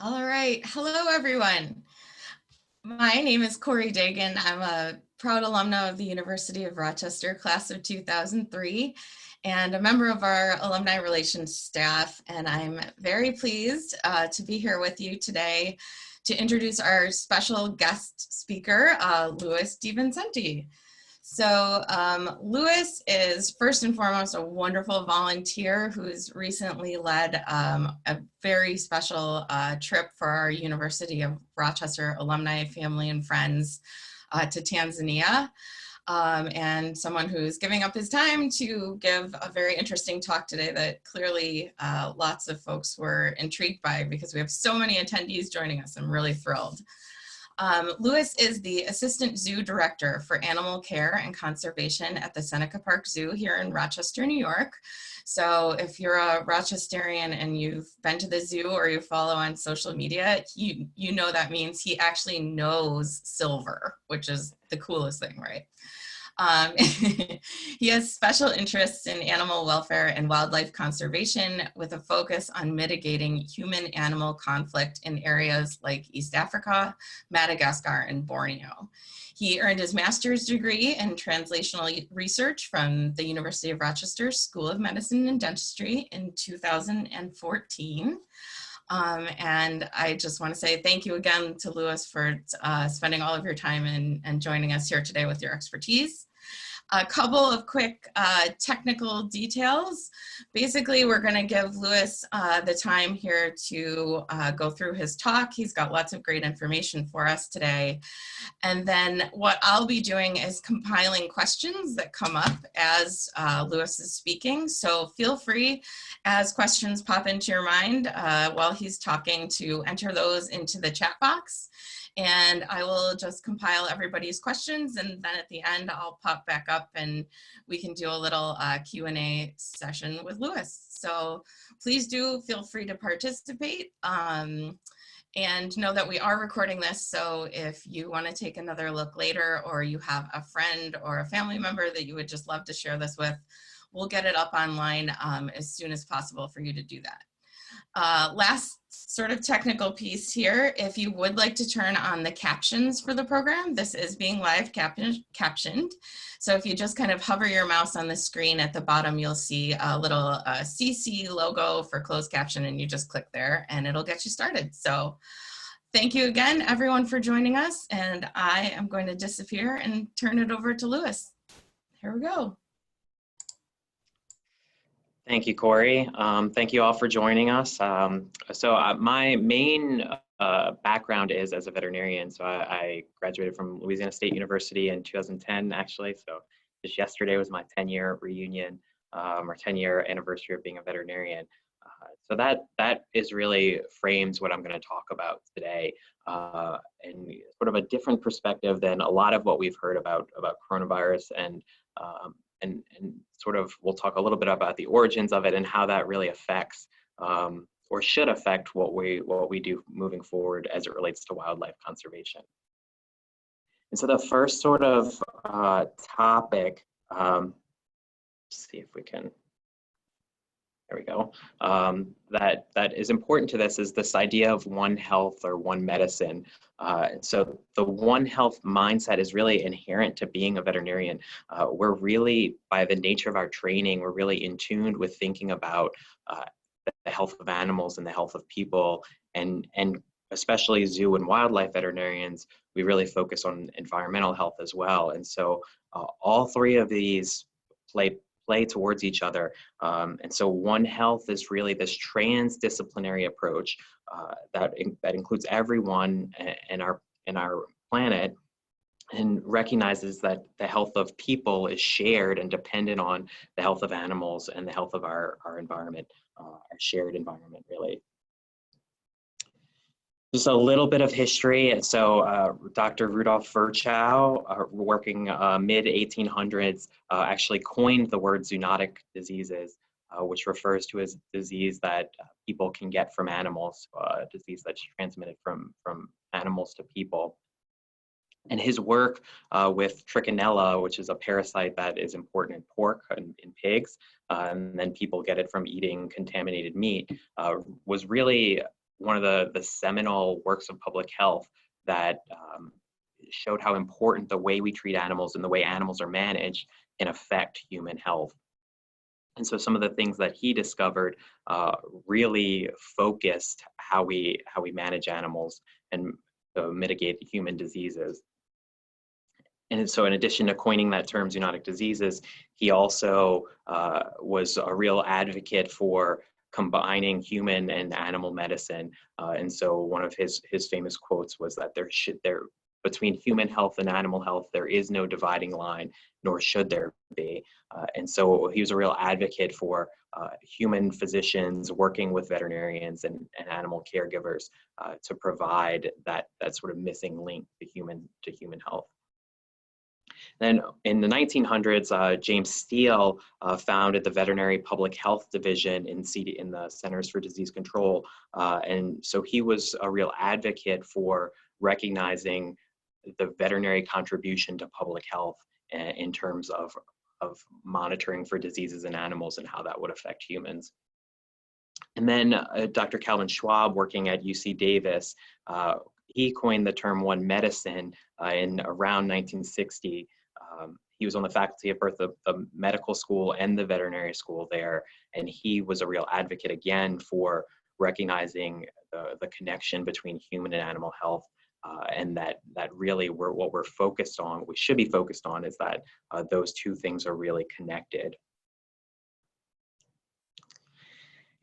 All right. Hello, everyone. My name is Corey Dagan. I'm a proud alumna of the University of Rochester, class of 2003, and a member of our alumni relations staff. And I'm very pleased to be here with you today to introduce our special guest speaker, Louis DiVincenti. So Louis is first and foremost a wonderful volunteer who's recently led a very special trip for our University of Rochester alumni, family, and friends to Tanzania. And someone who's giving up his time to give a very interesting talk today that clearly lots of folks were intrigued by because we have so many attendees joining us. I'm really thrilled. Louis is the Assistant Zoo Director for Animal Care and Conservation at the Seneca Park Zoo here in Rochester, New York. So if you're a Rochesterian and you've been to the zoo or you follow on social media, you know that means he actually knows silver, which is the coolest thing, right? He has special interests in animal welfare and wildlife conservation with a focus on mitigating human-animal conflict in areas like East Africa, Madagascar, and Borneo. He earned his master's degree in translational research from the University of Rochester School of Medicine and Dentistry in 2014. And I just want to say thank you again to Louis for spending all of your time and joining us here today with your expertise. A couple of quick technical details. Basically, we're going to give Louis the time here to go through his talk. He's got lots of great information for us today. And then what I'll be doing is compiling questions that come up as Louis is speaking. So feel free, as questions pop into your mind while he's talking, to enter those into the chat box. And I will just compile everybody's questions, and then at the end I'll pop back up and we can do a little Q&A session with Louis. So please do feel free to participate. And know that we are recording this, so if you want to take another look later, or you have a friend or a family member that you would just love to share this with, we'll get it up online as soon as possible for you to do that. Last sort of technical piece here, if you would like to turn on the captions for the program, this is being live captioned. So if you just kind of hover your mouse on the screen at the bottom, you'll see a little CC logo for closed caption, and you just click there and it'll get you started. So thank you again, everyone, for joining us. And I am going to disappear and turn it over to Louis. Here we go. Thank you, Corey. Thank you all for joining us. My main background is as a veterinarian. So I graduated from Louisiana State University in 2010, actually. So just yesterday was my 10-year reunion, or 10-year anniversary of being a veterinarian. So that is really frames what I'm going to talk about today, and sort of a different perspective than a lot of what we've heard about coronavirus, and sort of we'll talk a little bit about the origins of it and how that really affects or should affect what we do moving forward as it relates to wildlife conservation. And so the first sort of topic, see if we can. There we go. That is important to this is this idea of one health or one medicine. So the one health mindset is really inherent to being a veterinarian. We're really, by the nature of our training, we're really in tune with thinking about the health of animals and the health of people, and especially zoo and wildlife veterinarians, we really focus on environmental health as well. And so all three of these play towards each other. And so One Health is really this transdisciplinary approach that includes everyone in our planet, and recognizes that the health of people is shared and dependent on the health of animals and the health of our environment, our shared environment, really. Just a little bit of history. So Dr. Rudolf Virchow, working mid-1800s, actually coined the word zoonotic diseases, which refers to as disease that people can get from animals, a disease that's transmitted from animals to people. And his work with trichinella, which is a parasite that is important in pork and in pigs, and then people get it from eating contaminated meat, was really one of the seminal works of public health that showed how important the way we treat animals and the way animals are managed can affect human health. And so some of the things that he discovered really focused how we manage animals and mitigate human diseases. And so in addition to coining that term zoonotic diseases, he also was a real advocate for combining human and animal medicine. And so one of his famous quotes was that between human health and animal health, there is no dividing line, nor should there be. And so he was a real advocate for human physicians working with veterinarians and animal caregivers to provide that sort of missing link to human health. Then in the 1900s, James Steele founded the Veterinary Public Health Division in the Centers for Disease Control. And so he was a real advocate for recognizing the veterinary contribution to public health in terms of monitoring for diseases in animals and how that would affect humans. And then Dr. Calvin Schwab, working at UC Davis, he coined the term one medicine in around 1960. He was on the faculty of both the medical school and the veterinary school there, and he was a real advocate again for recognizing the connection between human and animal health, and that really what we're focused on, we should be focused on, is that those two things are really connected.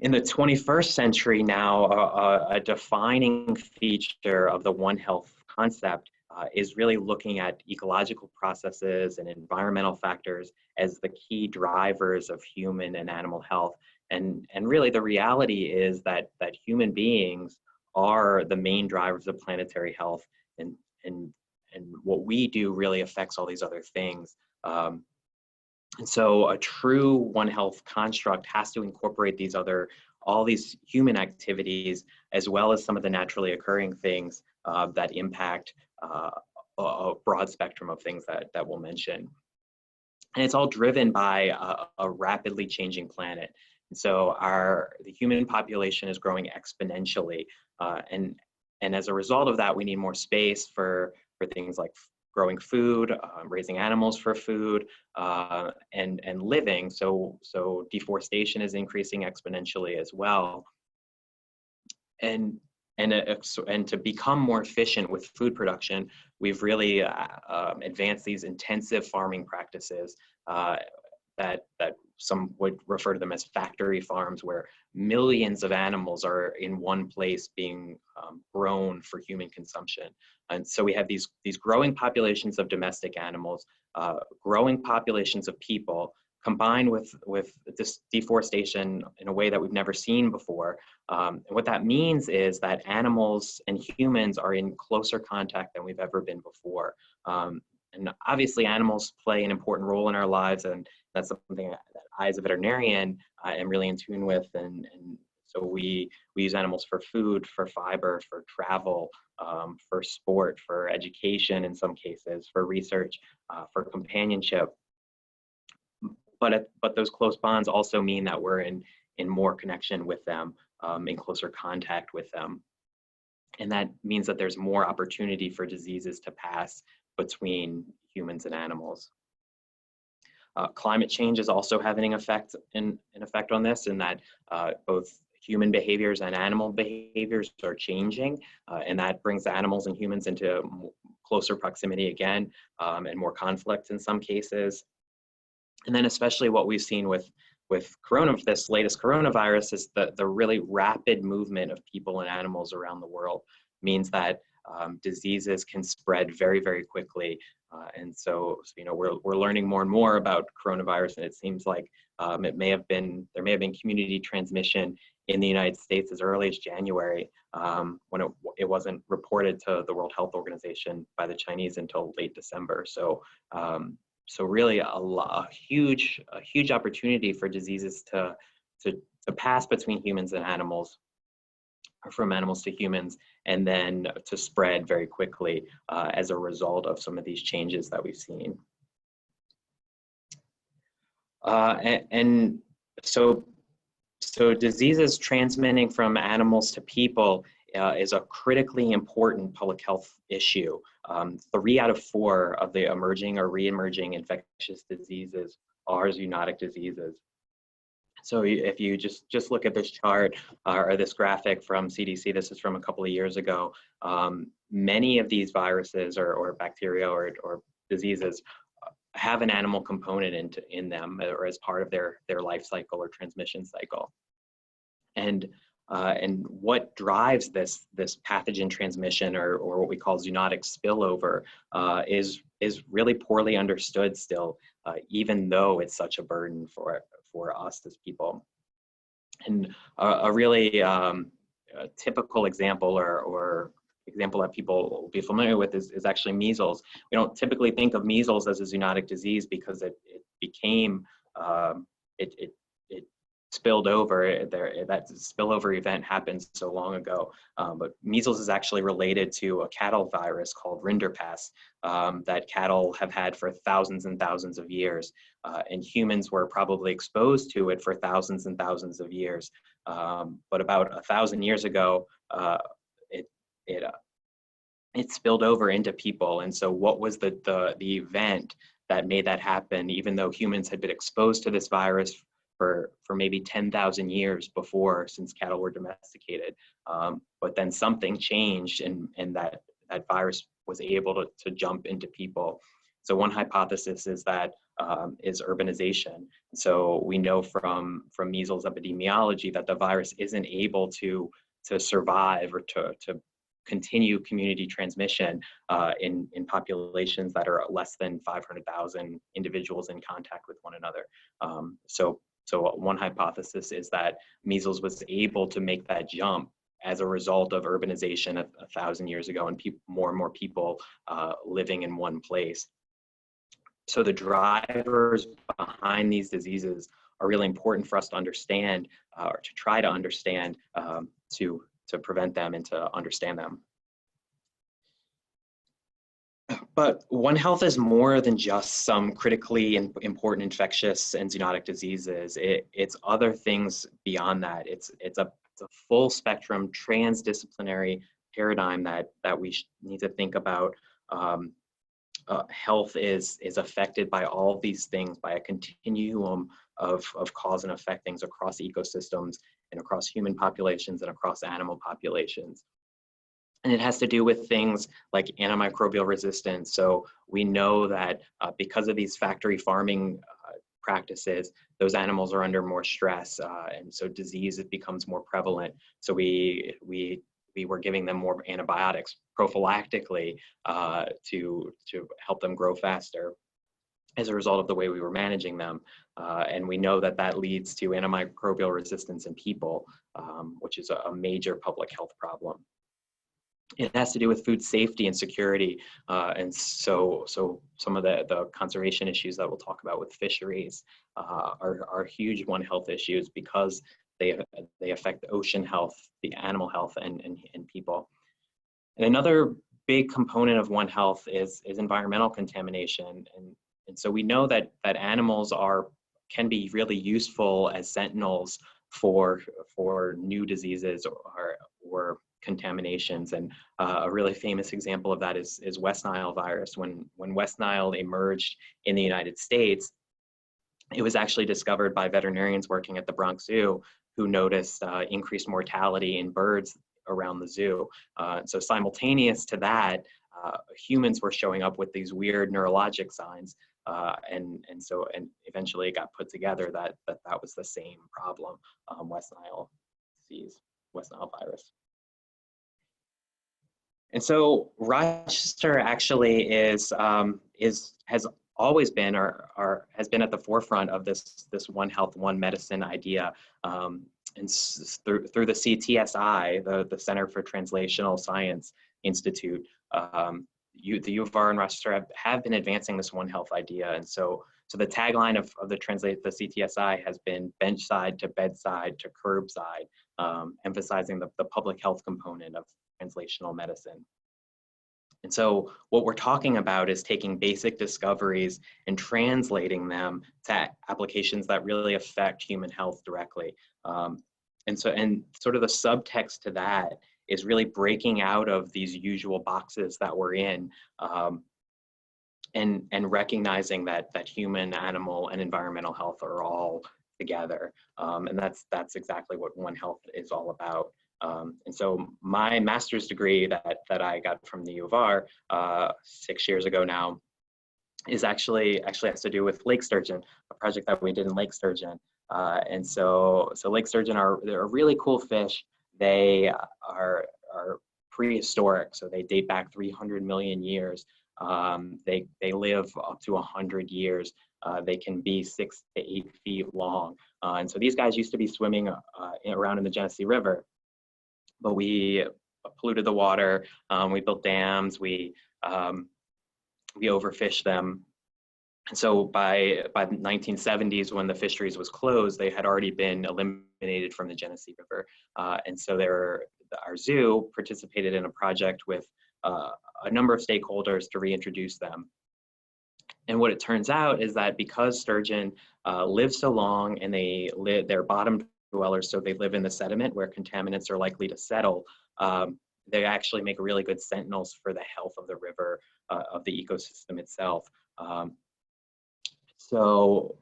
In the 21st century now, a defining feature of the One Health concept is really looking at ecological processes and environmental factors as the key drivers of human and animal health. And really the reality is that human beings are the main drivers of planetary health, and what we do really affects all these other things. And so a true One Health construct has to incorporate all these human activities, as well as some of the naturally occurring things that impact a broad spectrum of things that we'll mention. And it's all driven by a rapidly changing planet. And so the human population is growing exponentially. And as a result of that, we need more space for things like growing food, raising animals for food, and living. So deforestation is increasing exponentially as well. And to become more efficient with food production, we've really advanced these intensive farming practices that some would refer to them as factory farms, where millions of animals are in one place being grown for human consumption. And so we have these growing populations of domestic animals, growing populations of people, combined with this deforestation in a way that we've never seen before. And what that means is that animals and humans are in closer contact than we've ever been before. And obviously animals play an important role in our lives, and that's something that I, as a veterinarian, am really in tune with. And so we use animals for food, for fiber, for travel, for sport, for education in some cases, for research, for companionship. But those close bonds also mean that we're in more connection with them, in closer contact with them. And that means that there's more opportunity for diseases to pass between humans and animals. Climate change is also having an effect on this, in that both human behaviors and animal behaviors are changing, and that brings animals and humans into closer proximity again, and more conflict in some cases. And then especially what we've seen with this latest coronavirus is the really rapid movement of people and animals around the world means that diseases can spread very, very quickly. And so we're learning more and more about coronavirus, and it seems like there may have been community transmission in the United States as early as January, when it wasn't reported to the World Health Organization by the Chinese until late December. So really a huge opportunity for diseases to pass between humans and animals, or from animals to humans, and then to spread very quickly as a result of some of these changes that we've seen. And so diseases transmitting from animals to people is a critically important public health issue. 3 out of 4 of the emerging or re-emerging infectious diseases are zoonotic diseases. So if you just look at this chart or this graphic from CDC, this is from a couple of years ago, many of these viruses or bacteria or diseases have an animal component in them or as part of their life cycle or transmission cycle. And what drives this pathogen transmission or what we call zoonotic spillover is really poorly understood still, even though it's such a burden for us as people. And a really typical example or example that people will be familiar with is actually measles. We don't typically think of measles as a zoonotic disease because it became, it spilled over. That spillover event happened so long ago. But measles is actually related to a cattle virus called rinderpest that cattle have had for thousands and thousands of years. And humans were probably exposed to it for thousands and thousands of years. But about 1,000 years ago, it spilled over into people. And so what was the event that made that happen, even though humans had been exposed to this virus for maybe 10,000 years before, since cattle were domesticated. But then something changed and that virus was able to jump into people. So one hypothesis is that is urbanization. So we know from measles epidemiology that the virus isn't able to survive or to continue community transmission in populations that are less than 500,000 individuals in contact with one another. So one hypothesis is that measles was able to make that jump as a result of urbanization 1,000 years ago and more and more people living in one place. So the drivers behind these diseases are really important for us to understand or to try to understand to prevent them and to understand them. But One Health is more than just some critically important infectious and zoonotic diseases. It's other things beyond that. It's a full spectrum transdisciplinary paradigm that we need to think about. Health is affected by all of these things, by a continuum of cause and effect things across ecosystems and across human populations and across animal populations. And it has to do with things like antimicrobial resistance. So we know that because of these factory farming practices, those animals are under more stress, and so disease becomes more prevalent. So we were giving them more antibiotics prophylactically to help them grow faster as a result of the way we were managing them. And we know that leads to antimicrobial resistance in people, which is a major public health problem. It has to do with food safety and security. And so some of the conservation issues that we'll talk about with fisheries are huge One Health issues because they affect the ocean health, the animal health, and people. And another big component of One Health is environmental contamination. And so we know that animals can be really useful as sentinels for new diseases or contaminations. And a really famous example of that is West Nile virus. When West Nile emerged in the United States, it was actually discovered by veterinarians working at the Bronx Zoo who noticed increased mortality in birds around the zoo. So simultaneous to that, humans were showing up with these weird neurologic signs. And eventually it got put together that was the same problem, West Nile disease, West Nile virus. And so Rochester actually has always been or has been at the forefront of this One Health, One Medicine idea. And through the CTSI, the Center for Translational Science Institute, the U of R and Rochester have been advancing this One Health idea. And so the tagline of the CTSI has been benchside to bedside to curbside, emphasizing the public health component of translational medicine. And so what we're talking about is taking basic discoveries and translating them to applications that really affect human health directly. And sort of the subtext to that is really breaking out of these usual boxes that we're in, and recognizing that human, animal, and environmental health are all together. And that's exactly what One Health is all about. And so my master's degree that I got from the U of R 6 years ago now is actually has to do with lake sturgeon, a project that we did in Lake Sturgeon. And so lake sturgeon they're a really cool fish. They are prehistoric, so they date back 300 million years. They live up to 100 years. They can be 6 to 8 feet long. And so these guys used to be swimming around in the Genesee River, but we polluted the water. We built dams. We overfished them. And so by the 1970s, when the fisheries was closed, they had already been eliminated from the Genesee River. And so our zoo participated in a project with a number of stakeholders to reintroduce them. And what it turns out is that because sturgeon live so long and they're bottom dwellers, so they live in the sediment where contaminants are likely to settle, they actually make really good sentinels for the health of the river, of the ecosystem itself. So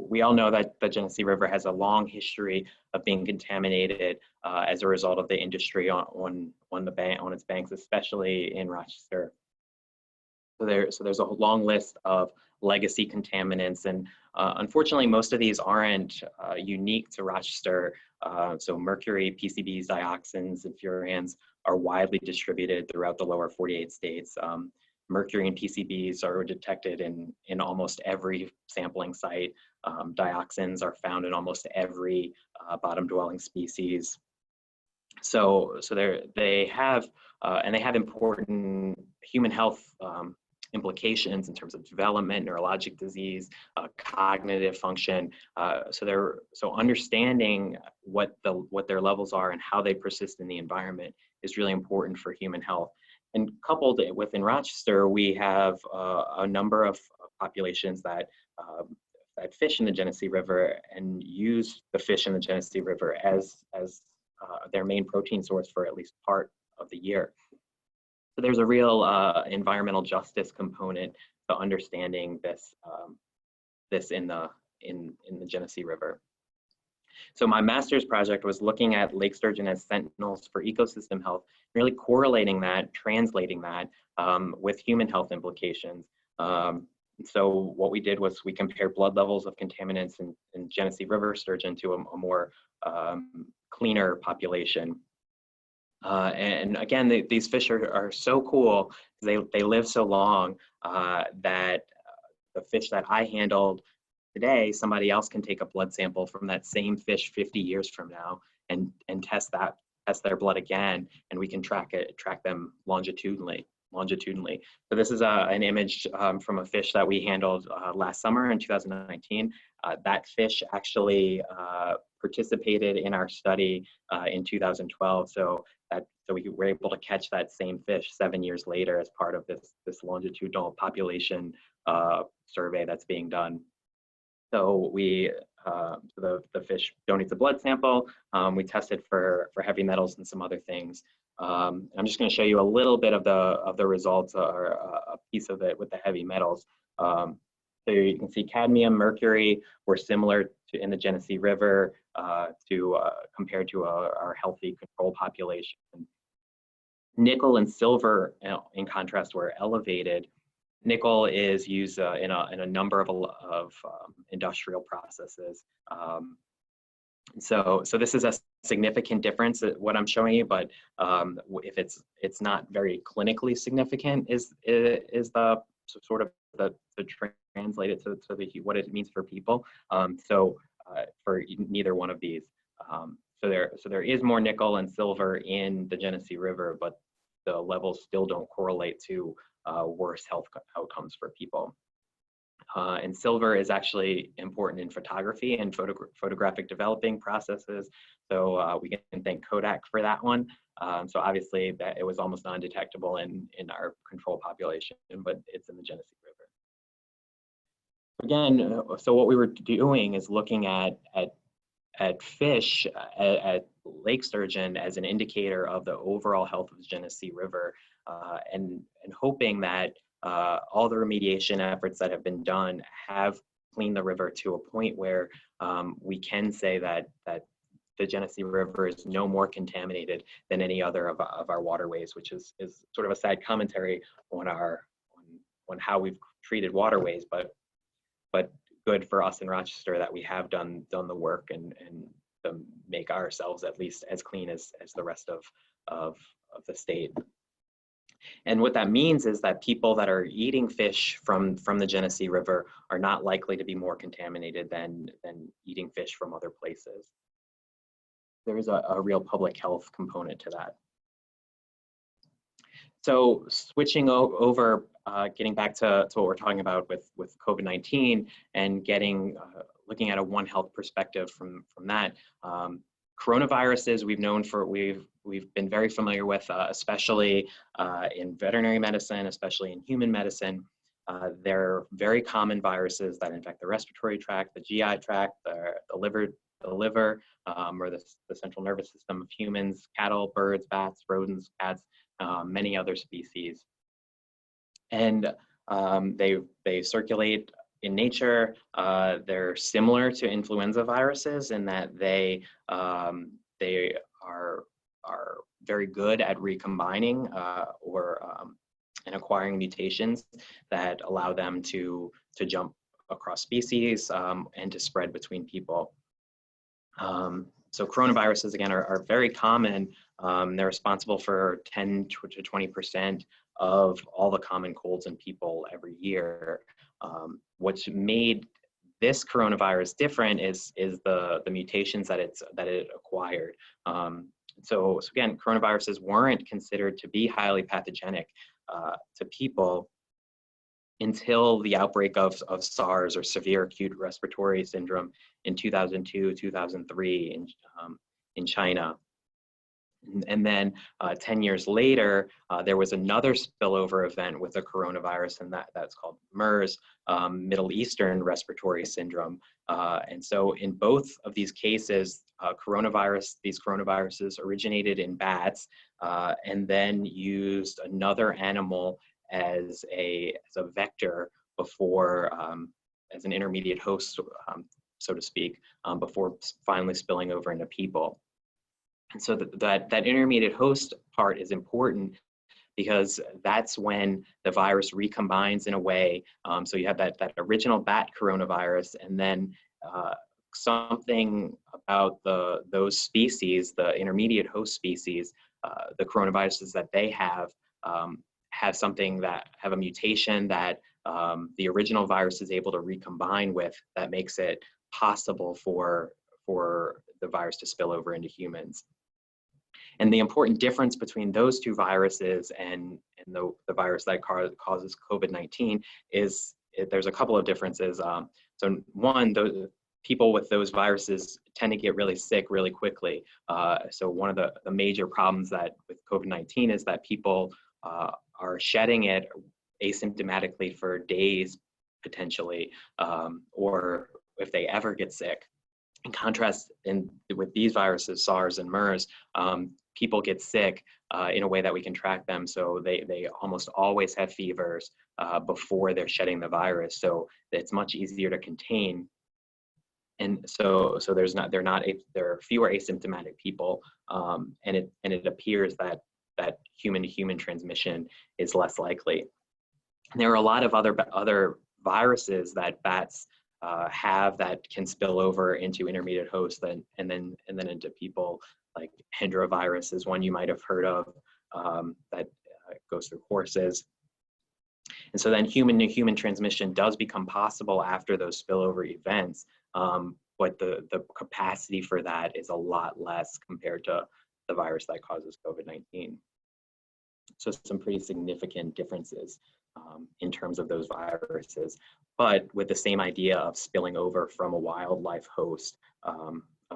we all know that the Genesee River has a long history of being contaminated as a result of the industry on its banks, especially in Rochester. So there's a long list of legacy contaminants, and unfortunately, most of these aren't unique to Rochester. So mercury, PCBs, dioxins, and furans are widely distributed throughout the lower 48 states. Mercury and PCBs are detected in almost every sampling site. Dioxins are found in almost every bottom-dwelling species. So they have important human health implications in terms of development, neurologic disease, cognitive function. So understanding what their levels are and how they persist in the environment is really important for human health. And coupled within Rochester, we have a number of populations that fish in the Genesee River and use the fish in the Genesee River as their main protein source for at least part of the year. So there's a real environmental justice component to understanding this in the Genesee River. So my master's project was looking at lake sturgeon as sentinels for ecosystem health, really correlating that, translating that with human health implications. So what we did was we compared blood levels of contaminants in Genesee River sturgeon to a more cleaner population. And again, these fish are so cool. They live so long that the fish that I handled today, somebody else can take a blood sample from that same fish 50 years from now and test their blood again, and we can track them longitudinally. So this is an image from a fish that we handled last summer in 2019. That fish actually participated in our study in 2012. So we were able to catch that same fish 7 years later as part of this longitudinal population survey that's being done. So the fish donates a blood sample. We tested for heavy metals and some other things. I'm just going to show you a little bit of the results, or a piece of it with the heavy metals. So you can see cadmium, mercury were similar in the Genesee River compared to our healthy control population. Nickel and silver, in contrast, were elevated. Nickel is used in a number of industrial processes. So this is a significant difference, what I'm showing you, but if it's not very clinically significant, is the sort of the translated to what it means for people. For neither one of these. So there is more nickel and silver in the Genesee River, but the levels still don't correlate to worse health outcomes for people. And silver is actually important in photography and photographic developing processes. So we can thank Kodak for that one. So obviously that it was almost non-detectable in our control population, but it's in the Genesee River. Again, so what we were doing is looking at fish, at lake sturgeon as an indicator of the overall health of the Genesee River, and hoping that all the remediation efforts that have been done have cleaned the river to a point where we can say that the Genesee River is no more contaminated than any other of our waterways, which is sort of a sad commentary on how we've treated waterways, but good for us in Rochester that we have done the work and to make ourselves at least as clean as the rest of the state. And what that means is that people that are eating fish from the Genesee River are not likely to be more contaminated than eating fish from other places. There is a real public health component to that. So switching over, getting back to what we're talking about with COVID-19 and looking at a One Health perspective from that. Coronaviruses we've been very familiar with, especially in veterinary medicine, especially in human medicine. They're very common viruses that infect the respiratory tract, the GI tract, the liver, or the central nervous system of humans, cattle, birds, bats, rodents, cats, many other species. And they circulate in nature. They're similar to influenza viruses in that they are very good at recombining and acquiring mutations that allow them to jump across species and to spread between people. So coronaviruses, again, are very common. They're responsible for 10 to 20% of all the common colds in people every year. What's made this coronavirus different is the mutations that it acquired. So again, coronaviruses weren't considered to be highly pathogenic to people until the outbreak of SARS, or severe acute respiratory syndrome, in 2002, 2003 in China. And then 10 years later, there was another spillover event with a coronavirus, and that's called MERS, Middle Eastern Respiratory Syndrome. And so in both of these cases, these coronaviruses originated in bats and then used another animal as a vector before, as an intermediate host, so to speak, before finally spilling over into people. And so that intermediate host part is important because that's when the virus recombines in a way. So you have that original bat coronavirus, and then something about those species, the intermediate host species, the coronaviruses that they have something that have a mutation that the original virus is able to recombine with, that makes it possible for the virus to spill over into humans. And the important difference between those two viruses and the virus that causes COVID-19 is there's a couple of differences. So one, the people with those viruses tend to get really sick really quickly. So one of the major problems with COVID-19 is that people are shedding it asymptomatically for days, potentially, or if they ever get sick. In contrast, with these viruses, SARS and MERS, people get sick in a way that we can track them. So they almost always have fevers before they're shedding the virus. So it's much easier to contain. And so there are fewer asymptomatic people, and it appears that human-to-human transmission is less likely. And there are a lot of other viruses that bats have that can spill over into intermediate hosts and then into people, like enterovirus is one you might have heard of, that goes through horses. And so then human-to-human transmission does become possible after those spillover events, but the capacity for that is a lot less compared to the virus that causes COVID-19. So some pretty significant differences in terms of those viruses, but with the same idea of spilling over from a wildlife host,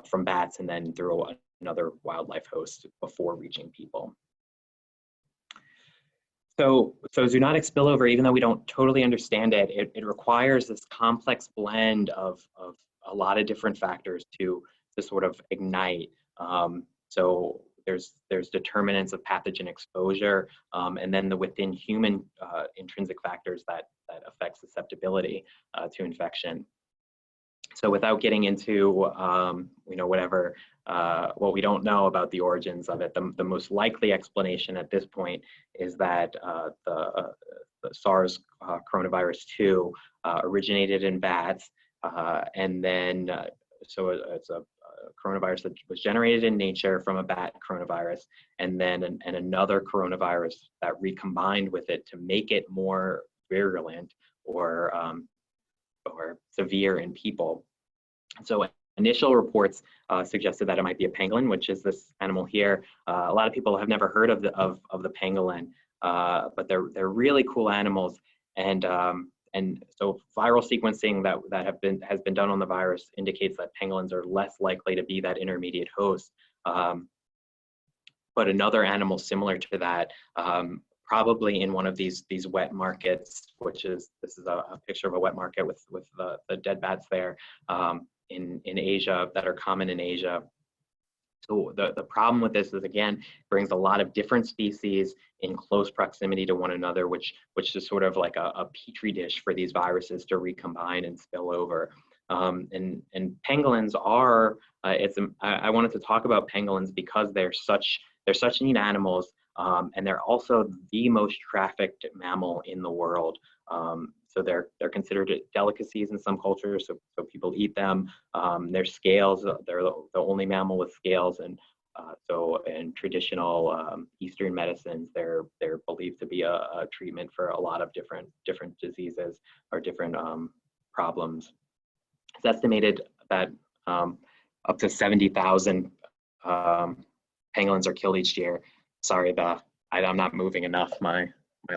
from bats, and then through another wildlife host before reaching people. So zoonotic spillover, even though we don't totally understand it, it requires this complex blend of a lot of different factors to sort of ignite. So there's determinants of pathogen exposure, and then the within human intrinsic factors that affect susceptibility to infection. So without getting into whatever what we don't know about the origins of it, the most likely explanation at this point is that the SARS coronavirus 2 originated in bats, and then so it's a coronavirus that was generated in nature from a bat coronavirus, and then another coronavirus that recombined with it to make it more virulent or severe in people. So initial reports suggested that it might be a pangolin, which is this animal here. A lot of people have never heard of the pangolin, but they're really cool animals. And so viral sequencing that has been done on the virus indicates that pangolins are less likely to be that intermediate host. But another animal similar to that, probably in one of these wet markets, this is a picture of a wet market with the dead bats there in Asia that are common in Asia. So the problem with this is, again, brings a lot of different species in close proximity to one another, which is sort of like a petri dish for these viruses to recombine and spill over. And pangolins are, I wanted to talk about pangolins because they're such neat animals, and they're also the most trafficked mammal in the world. So they're considered delicacies in some cultures, so people eat them. Their scales, they're the only mammal with scales, and so in traditional Eastern medicines, they're believed to be a treatment for a lot of different diseases or different problems. It's estimated that up to 70,000 pangolins are killed each year. Sorry, I'm not moving enough. My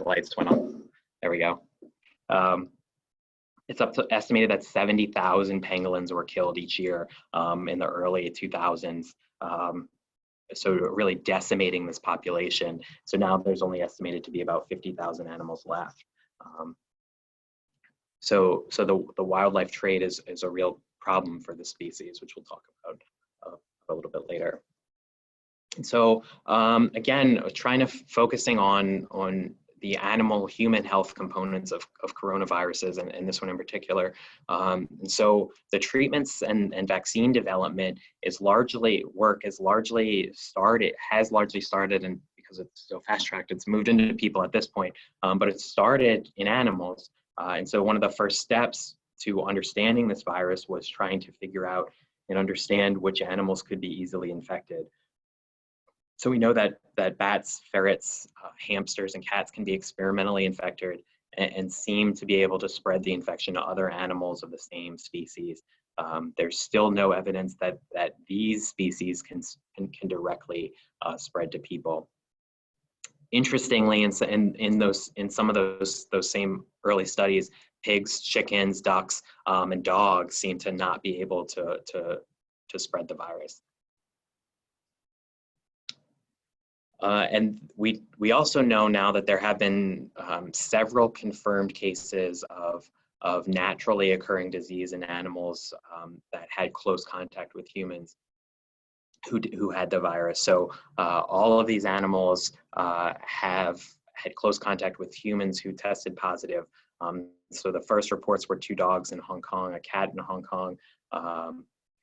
lights went off. There we go. It's estimated that 70,000 pangolins were killed each year in the early 2000s. So really decimating this population. So now there's only estimated to be about 50,000 animals left. So the wildlife trade is a real problem for the species, which we'll talk about a little bit later. And so again, focusing on the animal human health components of coronaviruses, and this one in particular. And so the treatments and vaccine development has largely started, and because it's so fast-tracked, it's moved into people at this point, but it started in animals. And so one of the first steps to understanding this virus was trying to figure out and understand which animals could be easily infected. So we know that bats, ferrets, hamsters, and cats can be experimentally infected and seem to be able to spread the infection to other animals of the same species. There's still no evidence that these species can directly spread to people. Interestingly, in some of those same early studies, pigs, chickens, ducks, and dogs seem to not be able to spread the virus. And we also know now that there have been several confirmed cases of naturally occurring disease in animals that had close contact with humans who had the virus. So all of these animals have had close contact with humans who tested positive. So the first reports were 2 dogs in Hong Kong, a cat in Hong Kong,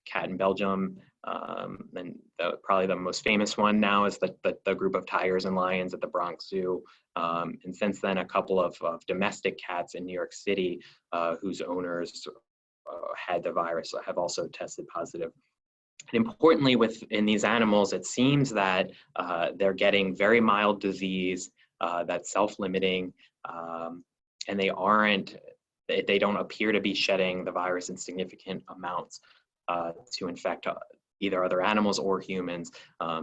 cat in Belgium, and probably the most famous one now is the group of tigers and lions at the Bronx Zoo. And since then, a couple of domestic cats in New York City whose owners had the virus have also tested positive. And importantly, in these animals, it seems that they're getting very mild disease that's self-limiting, and they don't appear to be shedding the virus in significant amounts to infect either other animals or humans.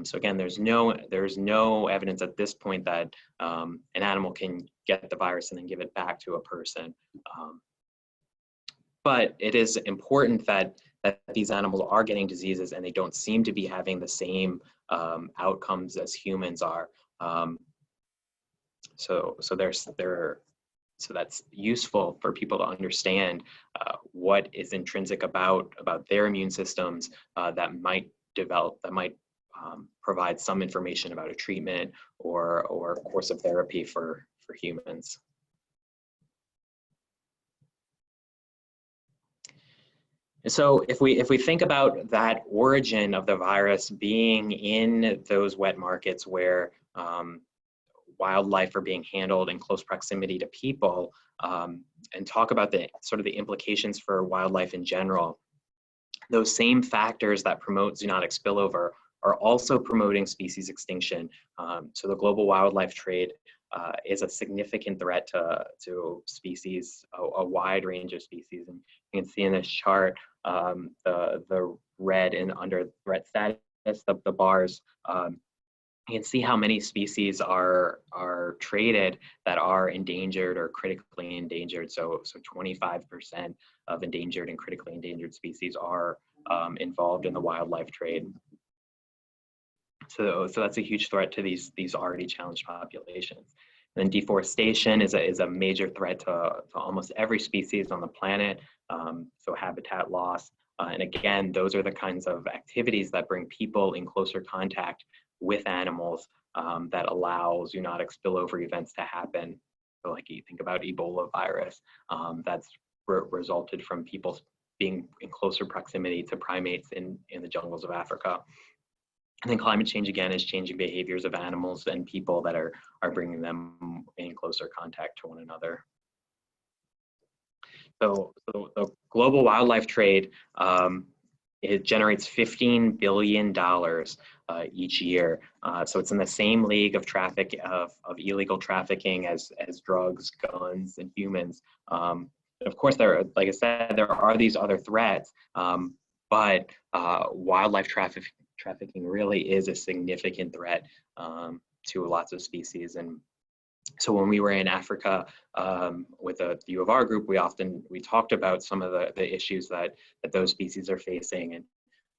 So again, there's no evidence at this point that an animal can get the virus and then give it back to a person. But it is important that these animals are getting diseases and they don't seem to be having the same outcomes as humans are. So that's useful for people to understand what is intrinsic about their immune systems that might provide some information about a treatment or course of therapy for humans. And so if we think about that origin of the virus being in those wet markets where wildlife are being handled in close proximity to people, and talk about the sort of the implications for wildlife in general, those same factors that promote zoonotic spillover are also promoting species extinction. So the global wildlife trade is a significant threat to species, a wide range of species. And you can see in this chart, the red and under threat status, the bars, you can see how many species are traded that are endangered or critically endangered. So 25% of endangered and critically endangered species are involved in the wildlife trade. So that's a huge threat to these already challenged populations. And then deforestation is a major threat to almost every species on the planet. So habitat loss. And again, those are the kinds of activities that bring people in closer contact with animals that allow zoonotic spillover events to happen. So like you think about Ebola virus, that's resulted from people being in closer proximity to primates in the jungles of Africa. And then climate change, again, is changing behaviors of animals and people that are bringing them in closer contact to one another. So the global wildlife trade, it generates $15 billion each year. So it's in the same league of illegal trafficking as drugs, guns, and humans. Of course, like I said, there are these other threats, but wildlife trafficking really is a significant threat to lots of species. And so when we were in Africa with the U of R group, we talked about some of the issues that those species are facing.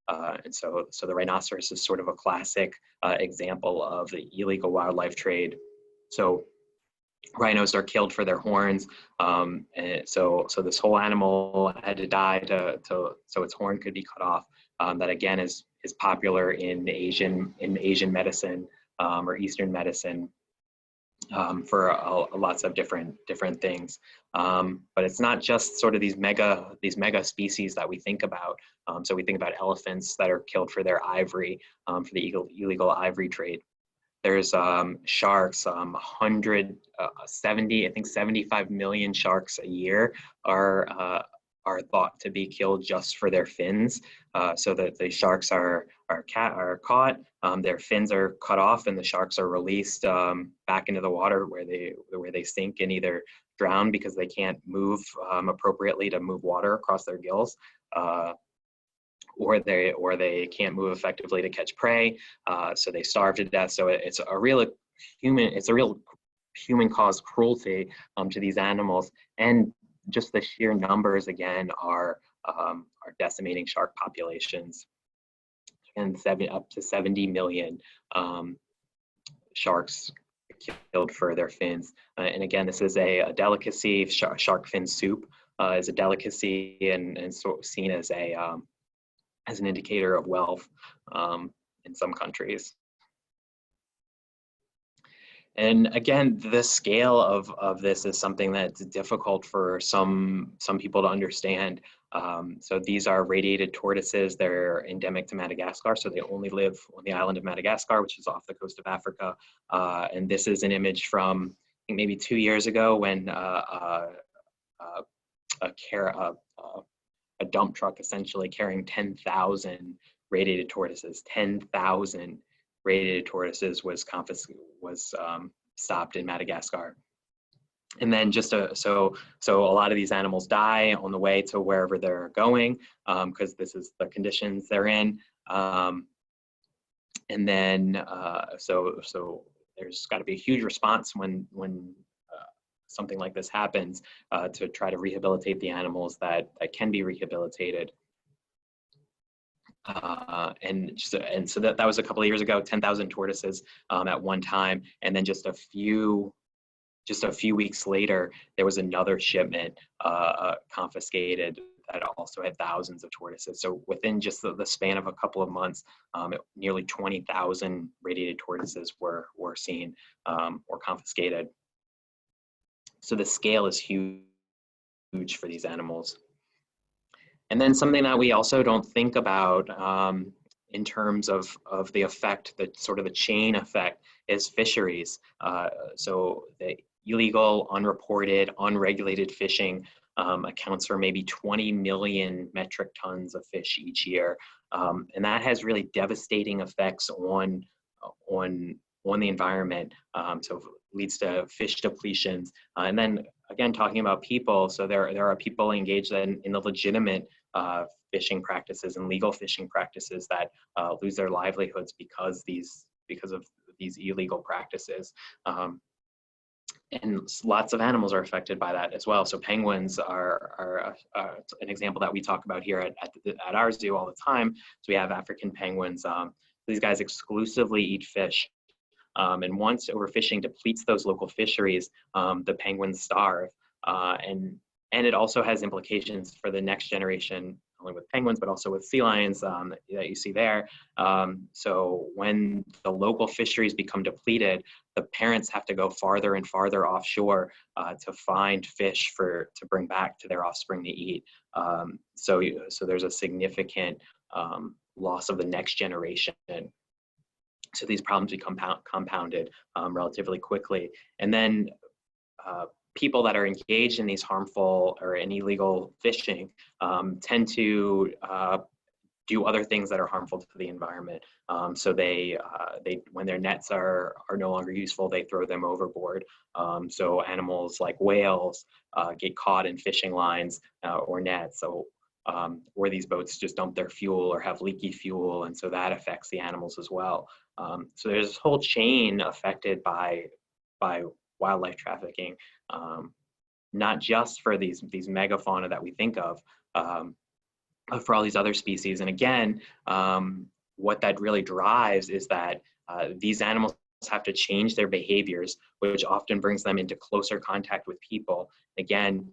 And so the rhinoceros is sort of a classic example of the illegal wildlife trade. So rhinos are killed for their horns. And so this whole animal had to die so its horn could be cut off. That again is popular in Asian medicine or Eastern medicine. For lots of different things, but it's not just sort of these mega species that we think about. So we think about elephants that are killed for their ivory, for the illegal ivory trade. There's sharks, 75 million sharks a year are thought to be killed just for their fins. So that the sharks are caught, their fins are cut off, and the sharks are released back into the water where they sink and either drown because they can't move appropriately to move water across their gills, or they can't move effectively to catch prey, so they starve to death. So it's a real human-caused cruelty to these animals, and just the sheer numbers again are decimating shark populations, and up to 70 million sharks killed for their fins. And again, this is a delicacy. Shark fin soup is a delicacy and so seen as an indicator of wealth in some countries. And again, the scale of this is something that's difficult for some people to understand. So these are radiated tortoises. They're endemic to Madagascar, so they only live on the island of Madagascar, which is off the coast of Africa. And this is an image from, I think, maybe 2 years ago when a dump truck essentially carrying 10,000 radiated tortoises, 10,000 radiated tortoises was stopped in Madagascar. And then so a lot of these animals die on the way to wherever they're going because this is the conditions they're in. And then so there's got to be a huge response when something like this happens to try to rehabilitate the animals that can be rehabilitated. And so that was a couple of years ago, 10,000 tortoises at one time, and then just a few weeks later, there was another shipment confiscated that also had thousands of tortoises. So within just the span of a couple of months, nearly 20,000 radiated tortoises were seen or confiscated. So the scale is huge for these animals. And then something that we also don't think about in terms of the effect, the sort of the chain effect, is fisheries. So the illegal, unreported, unregulated fishing accounts for maybe 20 million metric tons of fish each year. And that has really devastating effects on the environment. So leads to fish depletions. And then again, talking about people, so there are people engaged in the legitimate fishing practices and legal fishing practices that lose their livelihoods because of these illegal practices. And lots of animals are affected by that as well. So penguins are an example that we talk about here at our zoo all the time. So we have African penguins. These guys exclusively eat fish. And once overfishing depletes those local fisheries, the penguins starve. And it also has implications for the next generation, not only with penguins, but also with sea lions that you see there. So when the local fisheries become depleted, the parents have to go farther and farther offshore to find fish to bring back to their offspring to eat. So there's a significant loss of the next generation. So these problems become compounded relatively quickly. And then people that are engaged in these harmful or in illegal fishing tend to do other things that are harmful to the environment. So they when their nets are no longer useful, they throw them overboard. So animals like whales get caught in fishing lines or nets. So or these boats just dump their fuel or have leaky fuel, and so that affects the animals as well. So there's this whole chain affected by wildlife trafficking, not just for these megafauna that we think of, but for all these other species. And again, what that really drives is that these animals have to change their behaviors, which often brings them into closer contact with people. Again,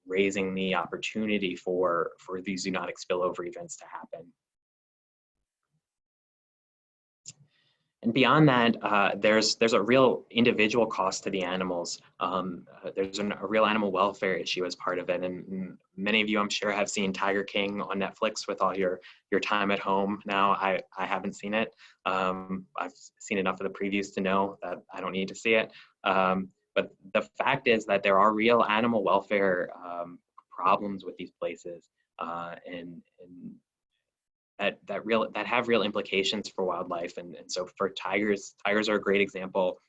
raising the opportunity for these zoonotic spillover events to happen. And beyond that, there's a real individual cost to the animals. There's a real animal welfare issue as part of it. And many of you, I'm sure, have seen Tiger King on Netflix with all your time at home now. I haven't seen it. I've seen enough of the previews to know that I don't need to see it. But the fact is that there are real animal welfare problems with these places, and that have real implications for wildlife. And so for tigers are a great example.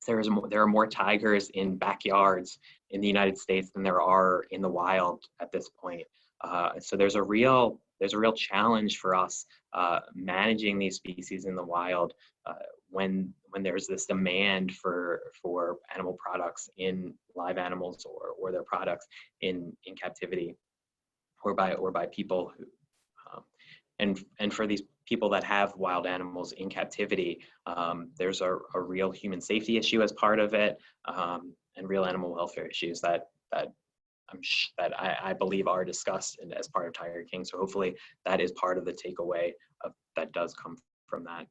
There are more tigers in backyards in the United States than there are in the wild at this point. So there's a real challenge for us managing these species in the wild when there's this demand for animal products in live animals or their products in captivity or by people who, and for these people that have wild animals in captivity, there's a real human safety issue as part of it, and real animal welfare issues that I believe are discussed as part of Tiger King. So hopefully that is part of the takeaway that does come from that.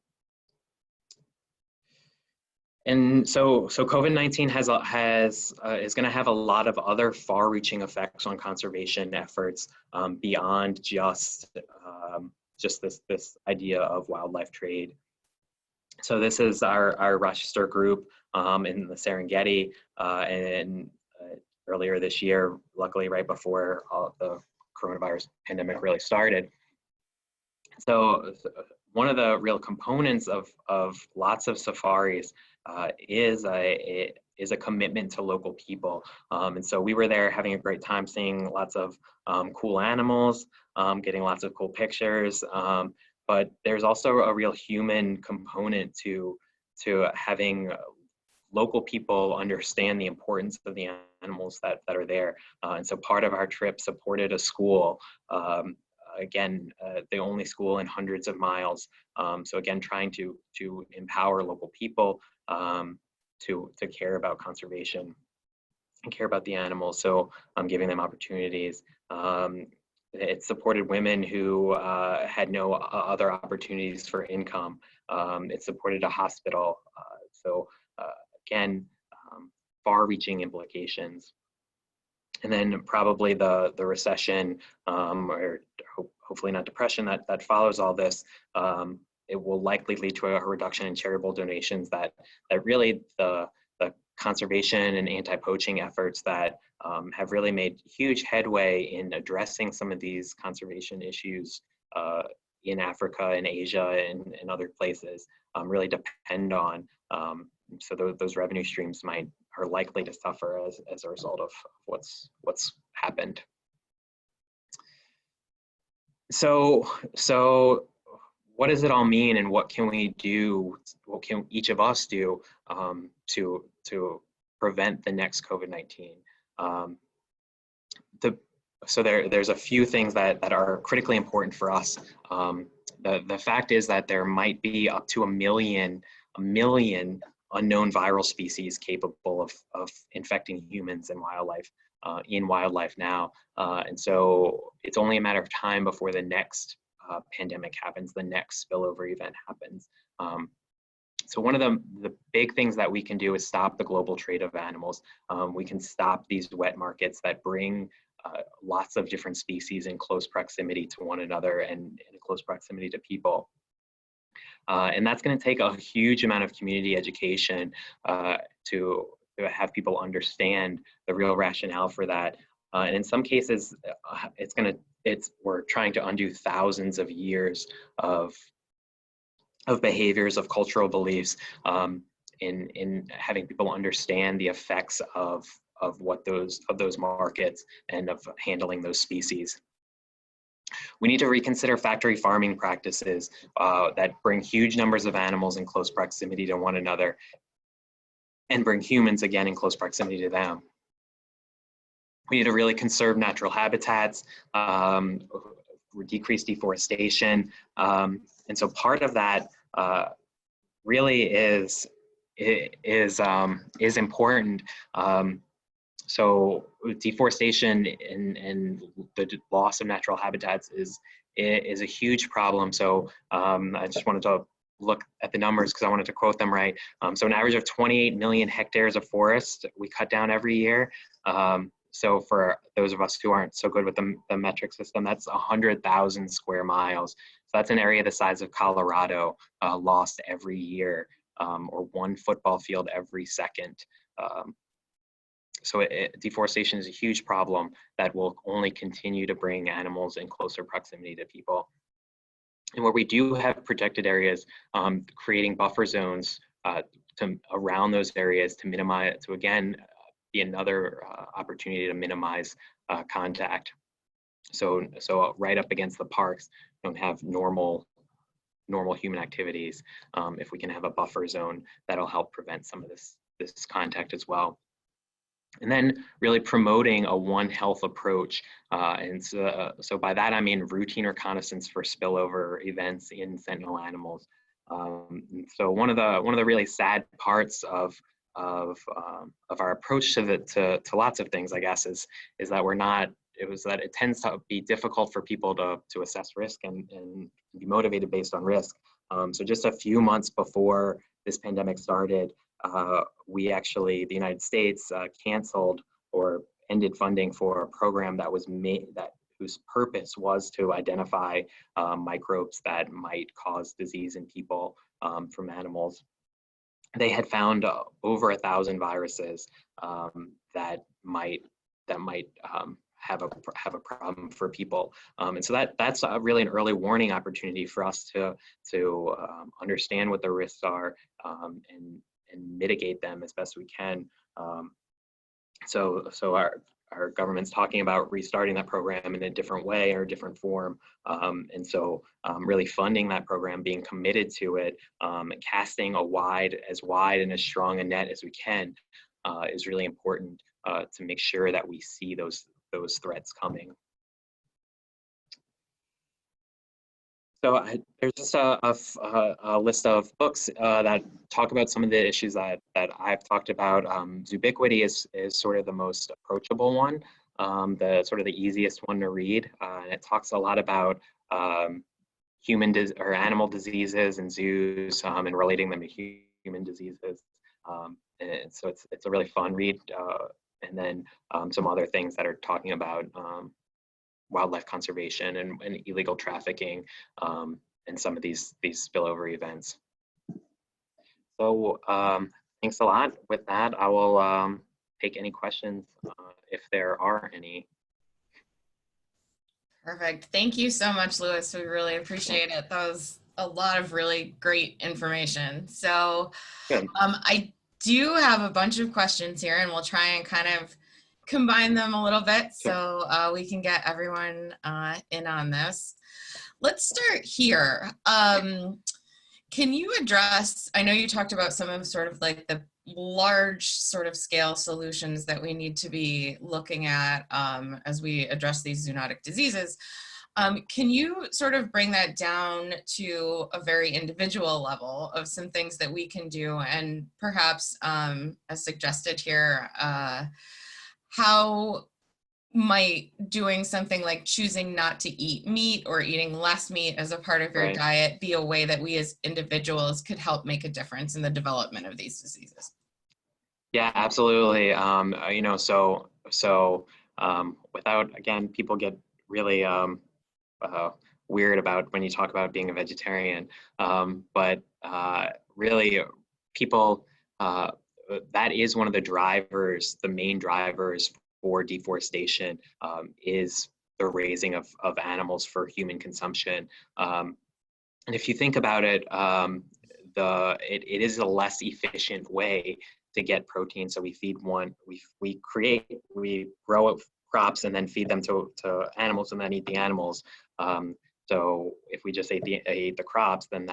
And so COVID-19 is going to have a lot of other far-reaching effects on conservation efforts beyond just this idea of wildlife trade. So this is our Rochester group in the Serengeti, and earlier this year, luckily right before the coronavirus pandemic really started. So one of the real components of lots of safaris is a commitment to local people. And so we were there having a great time, seeing lots of cool animals, getting lots of cool pictures. But there's also a real human component to having local people understand the importance of the animals that are there. And so part of our trip supported a school, again, the only school in hundreds of miles. So again, trying to empower local people to care about conservation. and care about the animals. So giving them opportunities. It supported women who had no other opportunities for income. It supported a hospital. Again, far-reaching implications. And then probably the recession, or hopefully not depression, that follows all this. It will likely lead to a reduction in charitable donations that really the conservation and anti-poaching efforts that have really made huge headway in addressing some of these conservation issues in Africa and Asia and other places really depend on. So those revenue streams are likely to suffer as a result of what's happened. So what does it all mean, and what can we do? What can each of us do to prevent the next COVID-19? So there's a few things that are critically important for us. The fact is that there might be up to a million unknown viral species capable of infecting humans and wildlife in wildlife now. And so it's only a matter of time before the next pandemic happens, the next spillover event happens. So one of the big things that we can do is stop the global trade of animals. We can stop these wet markets that bring lots of different species in close proximity to one another and in close proximity to people. And that's going to take a huge amount of community education to have people understand the real rationale for that. And in some cases, we're trying to undo thousands of years of behaviors, of cultural beliefs, in having people understand the effects of those markets and of handling those species. We need to reconsider factory farming practices that bring huge numbers of animals in close proximity to one another and bring humans again in close proximity to them. We need to really conserve natural habitats, decrease deforestation. And so part of that really is important. So deforestation and the loss of natural habitats is a huge problem. So I just wanted to look at the numbers because I wanted to quote them right. So an average of 28 million hectares of forest we cut down every year. So for those of us who aren't so good with the metric system, that's 100,000 square miles. So that's an area the size of Colorado lost every year, or one football field every second. So deforestation is a huge problem that will only continue to bring animals in closer proximity to people. And where we do have protected areas, creating buffer zones around those areas to minimize, to again, be another opportunity to minimize contact. So right up against the parks, don't have normal human activities. If we can have a buffer zone, that'll help prevent some of this contact as well. And then really promoting a One Health approach. And so by that, I mean routine reconnaissance for spillover events in sentinel animals. So one of the really sad parts of our approach to lots of things, I guess, is that it tends to be difficult for people to assess risk and be motivated based on risk. So just a few months before this pandemic started, the United States canceled or ended funding for a program that was whose purpose was to identify microbes that might cause disease in people from animals. They had found over 1,000 viruses that might have a problem for people, and so that's really an early warning opportunity for us to understand what the risks are and mitigate them as best we can. So our government's talking about restarting that program in a different way or a different form. And so really funding that program, being committed to it, casting as wide and as strong a net as we can is really important to make sure that we see those threats coming. There's just a list of books that talk about some of the issues that I've talked about. Zoobiquity is sort of the most approachable one, the sort of the easiest one to read. And it talks a lot about or animal diseases in zoos and relating them to human diseases. And so it's a really fun read. And then some other things that are talking about wildlife conservation and illegal trafficking and some of these spillover events. So thanks a lot. With that, I will take any questions if there are any. Perfect. Thank you so much, Louis. We really appreciate it. That was a lot of really great information. So I do have a bunch of questions here, and we'll try and kind of combine them a little bit so we can get everyone in on this. Let's start here. Can you address, I know you talked about some of sort of like the large sort of scale solutions that we need to be looking at as we address these zoonotic diseases. Can you sort of bring that down to a very individual level of some things that we can do, and perhaps as suggested here, how might doing something like choosing not to eat meat or eating less meat as a part of your diet be a way that we as individuals could help make a difference in the development of these diseases? Yeah, absolutely. You know, so without, again, people get really weird about when you talk about being a vegetarian, but really people, that is one of the drivers, the main drivers for deforestation is the raising of animals for human consumption. And if you think about it, it is a less efficient way to get protein. So we feed we grow crops and then feed them to animals and then eat the animals. So if we just ate the crops, then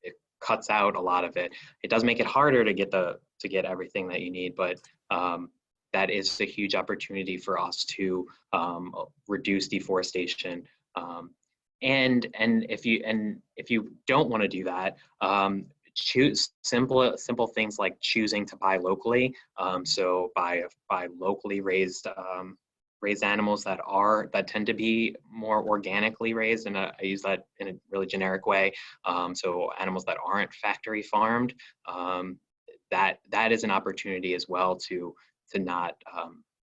it cuts out a lot of it. It does make it harder to get everything that you need, but that is a huge opportunity for us to reduce deforestation. And if you don't want to do that, choose simple things like choosing to buy locally. So buy locally raised animals that tend to be more organically raised, and I use that in a really generic way. So animals that aren't factory farmed, that is an opportunity as well to not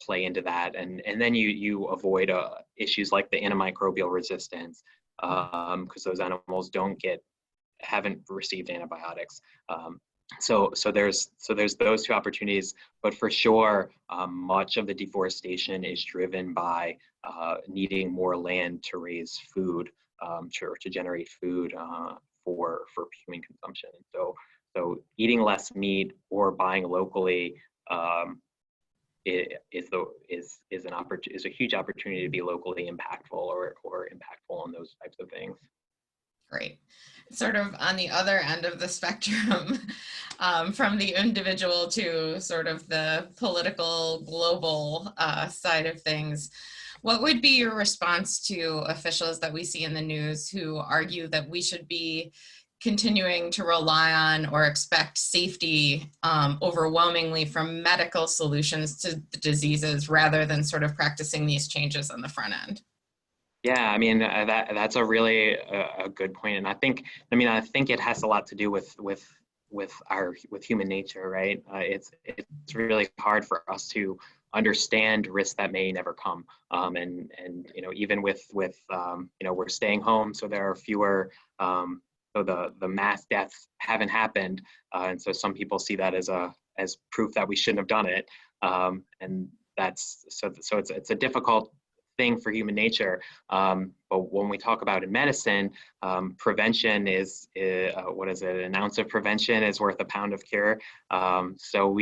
play into that, and then you avoid issues like the antimicrobial resistance because those animals haven't received antibiotics. So there's those two opportunities, but for sure, much of the deforestation is driven by needing more land to raise food, to generate food for human consumption. So eating less meat or buying locally is a huge opportunity to be locally impactful or impactful on those types of things. Great. Sort of on the other end of the spectrum, from the individual to sort of the political global side of things, what would be your response to officials that we see in the news who argue that we should be continuing to rely on or expect safety overwhelmingly from medical solutions to the diseases rather than sort of practicing these changes on the front end? Yeah, I mean that's a really a good point, and I think it has a lot to do with human nature, right? It's really hard for us to understand risks that may never come, and you know, even with you know, we're staying home, so there are fewer. So the mass deaths haven't happened, and so some people see that as proof that we shouldn't have done it, and that's so it's a difficult thing for human nature. But when we talk about in medicine, prevention is what is it? An ounce of prevention is worth a pound of cure. So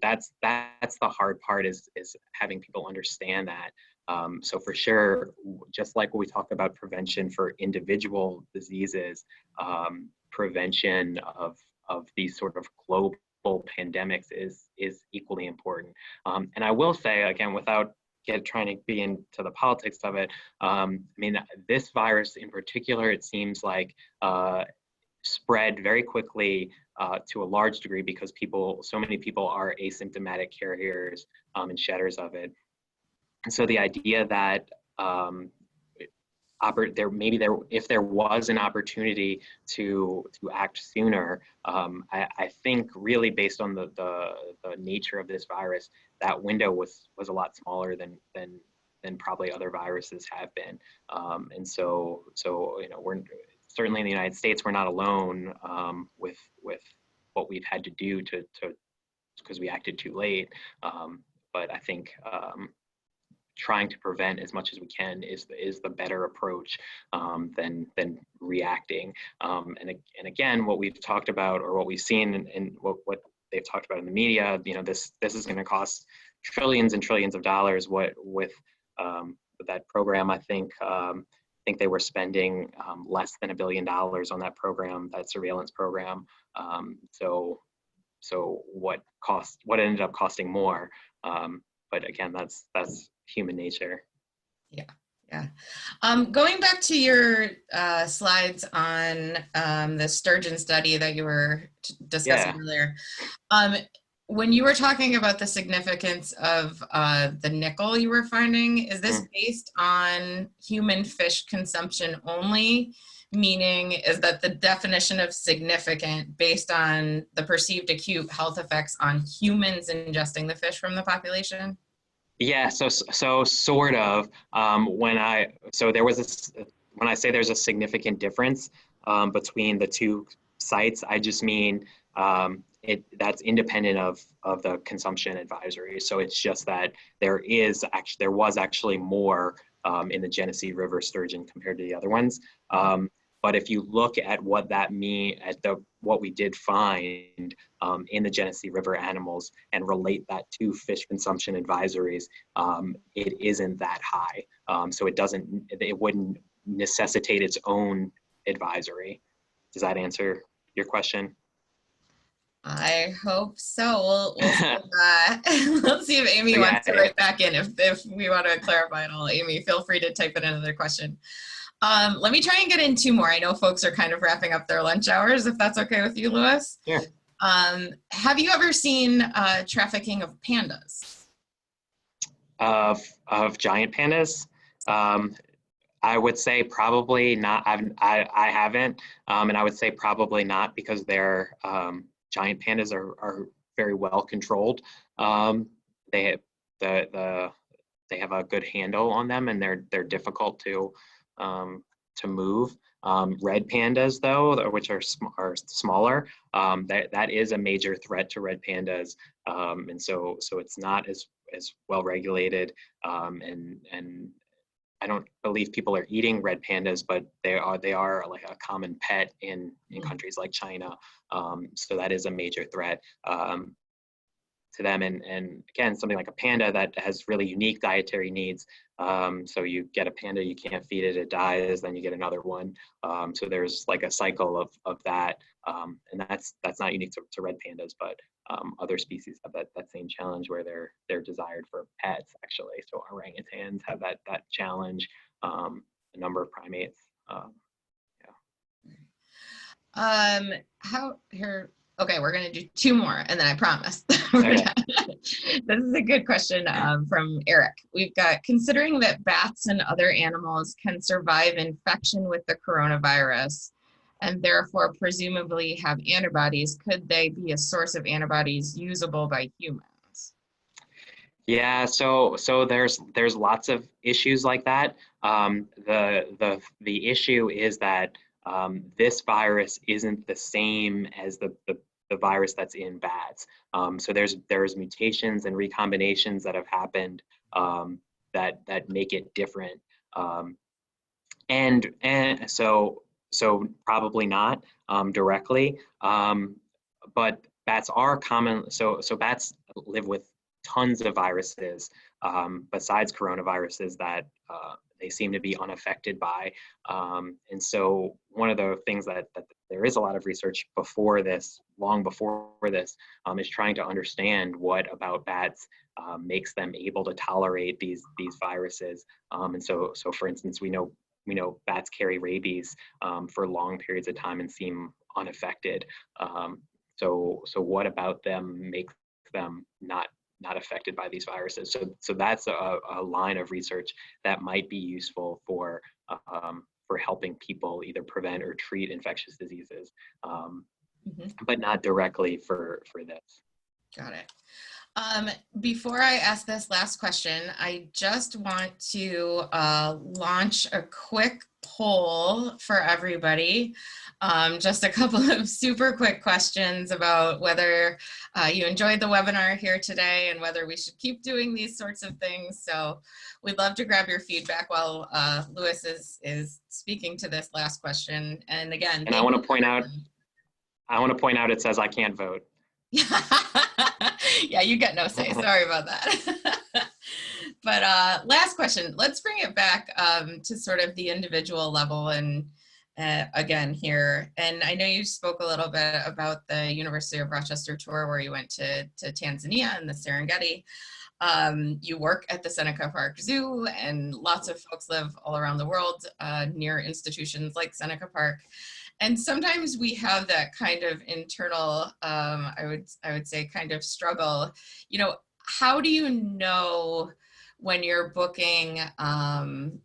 that's the hard part is having people understand that. So for sure, just like when we talk about prevention for individual diseases, prevention of these sort of global pandemics is equally important. And I will say, again, without trying to be into the politics of it, I mean, this virus in particular, it seems like spread very quickly to a large degree because so many people are asymptomatic carriers and shedders of it. And so the idea that if there was an opportunity to act sooner, I think really based on the nature of this virus, that window was a lot smaller than probably other viruses have been. And so we're certainly in the United States, we're not alone with what we've had to do because we acted too late. But I think trying to prevent as much as we can is the better approach than reacting. And again, what we've talked about, or what we've seen and what they've talked about in the media, this is going to cost trillions and trillions of dollars. With that program, I think they were spending less than $1 billion on that program, that surveillance program. So what ended up costing more? But again, that's human nature. Yeah. Going back to your slides on the sturgeon study that you were discussing earlier, when you were talking about the significance of the nickel you were finding, is this based on human fish consumption only? Meaning, is that the definition of significant based on the perceived acute health effects on humans ingesting the fish from the population? Yeah, so sort of. When I say there's a significant difference between the two sites, I just mean that's independent of the consumption advisory. So it's just that there was actually more in the Genesee River sturgeon compared to the other ones. But if you look at what that what we did find in the Genesee River animals and relate that to fish consumption advisories, it isn't that high. So it wouldn't necessitate its own advisory. Does that answer your question? I hope so. We'll see if Amy wants to write back in if we want to clarify it all. Amy, feel free to type in another question. Let me try and get in two more. I know folks are kind of wrapping up their lunch hours, if that's okay with you, Louis. Yeah. Have you ever seen trafficking of pandas? Of giant pandas? I would say probably not. I haven't, and I would say probably not because they're giant pandas are very well controlled. They have a good handle on them, and they're difficult to move. Red pandas, though, which are smaller, that is a major threat to red pandas, and so it's not as well regulated, and I don't believe people are eating red pandas, but they are like a common pet in countries like China. So that is a major threat to them. And again, something like a panda that has really unique dietary needs. So you get a panda, you can't feed it, it dies, then you get another one. So there's like a cycle of that. And that's not unique to red pandas, but other species have that same challenge where they're desired for pets, actually. So orangutans have that challenge, a number of primates. Okay, we're gonna do two more, and then I promise we're done. This is a good question from Eric. We've got, considering that bats and other animals can survive infection with the coronavirus, and therefore presumably have antibodies, could they be a source of antibodies usable by humans? Yeah, so there's lots of issues like that. The issue is that this virus isn't the same as the virus that's in bats. So there's mutations and recombinations that have happened that make it different. And so probably not directly, but bats are common. So bats live with tons of viruses besides coronaviruses that they seem to be unaffected by. And so one of the things that there is a lot of research before this, long before this, is trying to understand what about bats makes them able to tolerate these viruses. And so for instance, we know bats carry rabies for long periods of time and seem unaffected. So what about them makes them not affected by these viruses? So that's a line of research that might be useful for helping people either prevent or treat infectious diseases, but not directly for this. Got it. Before I ask this last question, I just want to launch a quick poll for everybody. Just a couple of super quick questions about whether you enjoyed the webinar here today and whether we should keep doing these sorts of things. So we'd love to grab your feedback while Louis is speaking to this last question. And again, and I want to point out it says I can't vote. Yeah, you get no say. Sorry about that. But last question, let's bring it back to sort of the individual level and again here. And I know you spoke a little bit about the University of Rochester tour where you went to Tanzania and the Serengeti. You work at the Seneca Park Zoo, and lots of folks live all around the world near institutions like Seneca Park. And sometimes we have that kind of internal, I would say, kind of struggle. You know, how do you know when you're booking,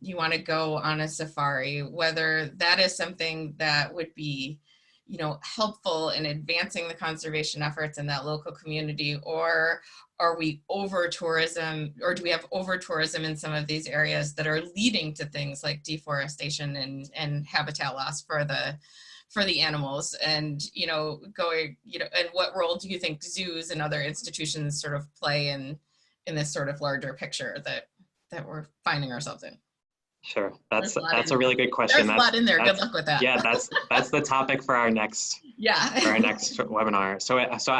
you want to go on a safari, whether that is something that would be, you know, helpful in advancing the conservation efforts in that local community, or are we over tourism, or do we have over tourism in some of these areas that are leading to things like deforestation and habitat loss for the animals? And, you know, going, you know, and what role do you think zoos and other institutions sort of play in this sort of larger picture that we're finding ourselves in? Sure, that's a really good question. There's a lot in there. Good luck with that. Yeah, that's the topic for our next webinar. So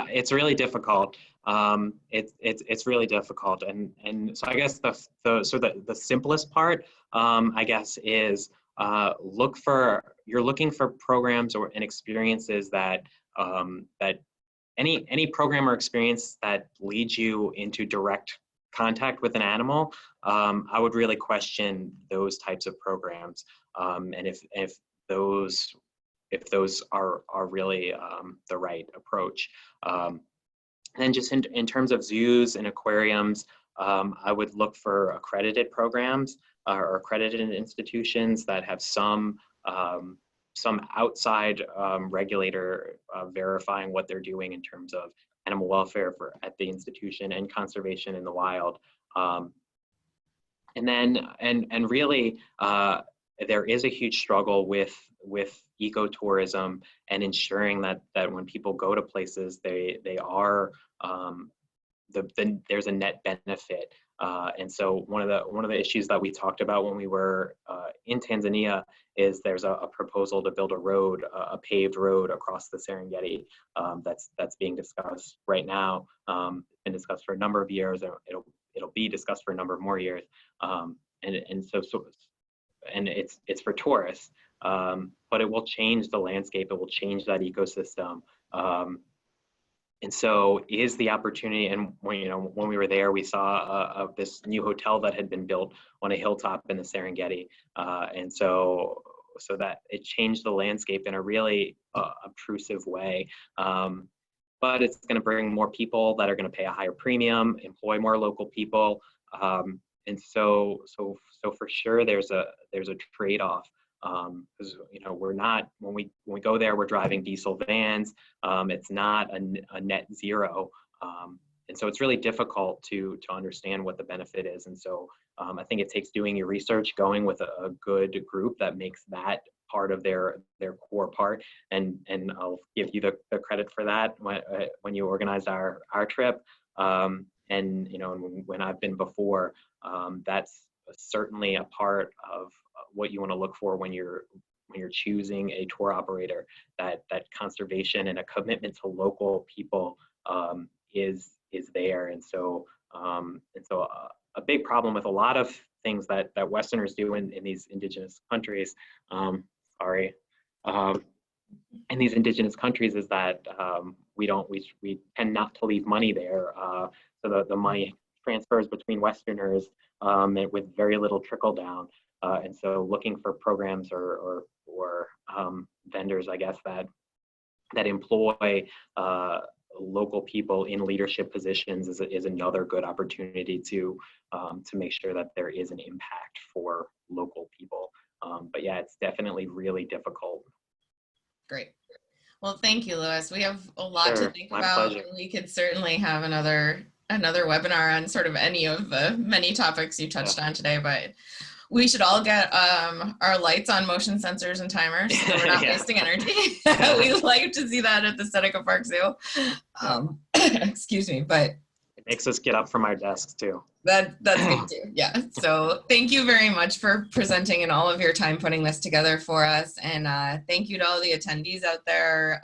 it's really difficult. It's really difficult, and so I guess the simplest part, I guess, is you're looking for programs and experiences that any program or experience that leads you into direct contact with an animal. I would really question those types of programs, and if those are really the right approach. And then just in terms of zoos and aquariums, I would look for accredited programs or accredited institutions that have some outside regulator verifying what they're doing in terms of animal welfare at the institution and conservation in the wild. And then really there is a huge struggle with ecotourism and ensuring that when people go to places, they are there's a net benefit. And so one of the issues that we talked about when we were in Tanzania is there's a proposal to build a paved road across the Serengeti that's being discussed right now. Been discussed for a number of years, and it'll be discussed for a number of more years. And it's for tourists, but it will change the landscape. It will change that ecosystem. And so is the opportunity, and when we were there, we saw this new hotel that had been built on a hilltop in the Serengeti. And so that it changed the landscape in a really obtrusive way. But it's going to bring more people that are going to pay a higher premium, employ more local people. And so for sure there's a trade-off. Because we're not, when we go there, we're driving diesel vans. It's not a net zero, and so it's really difficult to understand what the benefit is. And so I think it takes doing your research, going with a good group that makes that part of their core part. And I'll give you the credit for that when you organized our trip. And when I've been before, that's certainly a part of what you want to look for when you're choosing a tour operator, that conservation and a commitment to local people is there. And so a big problem with a lot of things that Westerners do in these indigenous countries. In these indigenous countries is that we tend not to leave money there. So the money transfers between Westerners with very little trickle down. And so looking for programs or vendors, I guess, that employ local people in leadership positions is another good opportunity to make sure that there is an impact for local people. But yeah, it's definitely really difficult. Great. Well, thank you, Louis. We have a lot to think about. Pleasure. We could certainly have another webinar on sort of any of the many topics you touched on today, but we should all get our lights on motion sensors and timers so we're not wasting energy. We like to see that at the Seneca Park Zoo. Excuse me, but it makes us get up from our desks too. That's good too. Yeah. So thank you very much for presenting and all of your time putting this together for us. And thank you to all the attendees out there.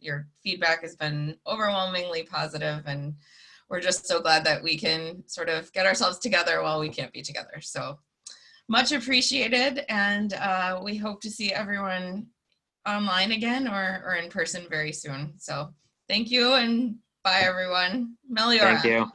Your feedback has been overwhelmingly positive, and we're just so glad that we can sort of get ourselves together while we can't be together. So much appreciated, and we hope to see everyone online again or in person very soon. So thank you, and bye everyone. Meliora. Thank you.